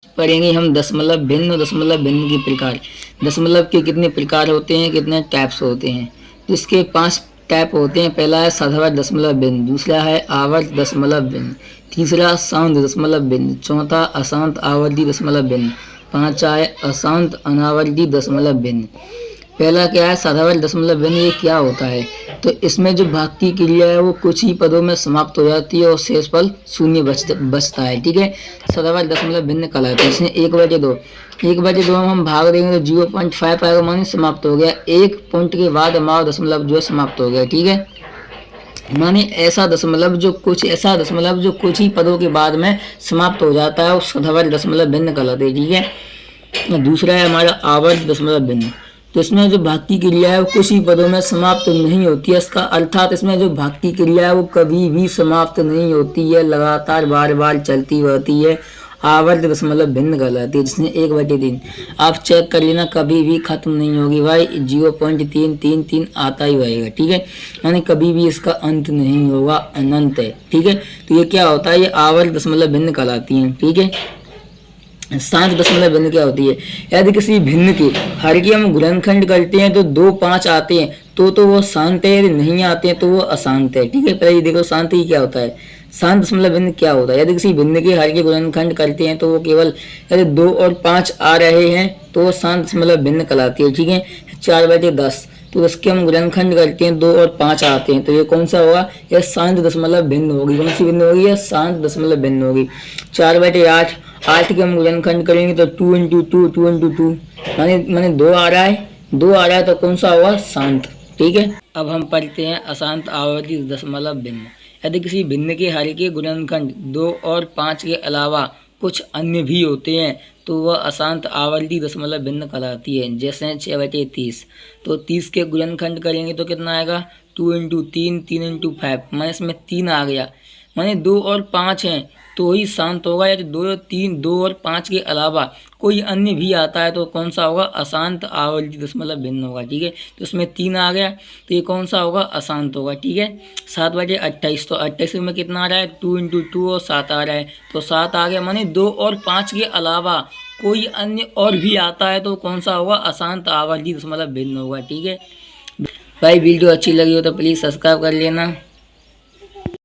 पढ़ेंगे हम दशमलव भिन्न और दशमलव भिन्न के प्रकार। दशमलव के कितने प्रकार होते हैं, कितने टाइप्स होते हैं। तो इसके 5 टाइप होते हैं। पहला है साधारण दशमलव भिन्न, दूसरा है आवर्त दशमलव भिन्न, तीसरा शांत दशमलव भिन्न, चौथा अशांत आवर्ती दशमलव भिन्न, पांचवा है अशांत अनावर्ती दशमलव भिन्न। पहला क्या है साधारण दशमलव भिन्न, ये क्या होता है। तो इसमें जो भाग की क्रिया है वो कुछ ही पदों में समाप्त हो जाती है और शेष फल शून्य बचता है। ठीक है, साधारण दशमलव भिन्न कहलाता है। इसमें 1/2 में हम भाग देंगे तो 0.5 आएगा, माने समाप्त हो गया। एक पॉइंट के बाद हमारा दशमलव जो है समाप्त हो गया। ठीक है, माने ऐसा दशमलव जो कुछ ही पदों के बाद में समाप्त हो जाता है उस साधारण दशमलव भिन्न कहलाते हैं। ठीक है, दूसरा है हमारा आवर्त दशमलव भिन्न। तो इसमें जो भाग की क्रिया है वो कुछ ही पदों में समाप्त नहीं होती है। इसका अर्थात इसमें जो भाग की क्रिया है वो कभी भी समाप्त नहीं होती है, लगातार बार बार चलती रहती है। आवर्त दशमलव भिन्न कहलाती है, जिसमें 1/3 आप चेक कर लेना, कभी भी खत्म नहीं होगी भाई। 0.333 आता ही रहेगा। ठीक है, यानी कभी भी इसका अंत नहीं होगा, अनंत है। ठीक है, तो ये क्या होता है, ये आवर्त दशमलव भिन्न कहलाती है। ठीक है, शांत दशमलव भिन्न क्या होती है, यदि किसी भिन्न के हर की हम गुणनखंड करते हैं तो 2, 5 आते हैं तो वो शांत है, यदि नहीं आते हैं तो वो अशांत है। ठीक है, पहले देखो शांत ही क्या होता है, शांत दशमलव भिन्न क्या होता है। यदि किसी भिन्न के हर के गुणनखंड करते हैं तो वो केवल यदि 2 और 5 आ रहे हैं तो वो शांत दशमलव भिन्न कहलाती है। ठीक है, 4/10 तो इसके हम गुणनखंड करते हैं 2 और 5 आते हैं तो ये कौन सा होगा, यह शांत दशमलव भिन्न होगी। कौन सी भिन्न होगी, यह शांत दशमलव भिन्न होगी। 4/8 8 के हम गुणनखंड करेंगे तो 2 × 2 2 × 2 माने 2 आ रहा है तो कौन सा होगा, शांत। ठीक है, अब हम पढ़ते हैं अशांत आवर्ती दशमलव भिन्न। यदि किसी भिन्न के हर के गुणनखंड 2 और 5 के अलावा कुछ अन्य भी होते हैं तो वह अशांत आवर्ती दशमलव भिन्न कहलाती है। जैसे 6/30 तो 30 के गुणनखंड करेंगे तो कितना आएगा, 2 × 3 3 × 5 माने इसमें 3 आ गया, माने 2 और 5 हैं तो ही शांत होगा। यदि 2 और 5 के अलावा कोई अन्य भी आता है तो कौन सा होगा, अशांत आवर्ती दशमलव भिन्न होगा। ठीक है, तो उसमें 3 आ गया तो ये कौन सा होगा, अशांत होगा। ठीक है, 7/28 तो 28 में कितना आ रहा है, 2 × 2 और 7 आ रहा है तो 7 आ गया, माने 2 और 5 के अलावा कोई अन्य और भी आता है तो कौन सा होगा, अशांत आवर्ती दशमलव भिन्न होगा। ठीक है भाई, वीडियो अच्छी लगी हो तो प्लीज़ सब्सक्राइब कर लेना।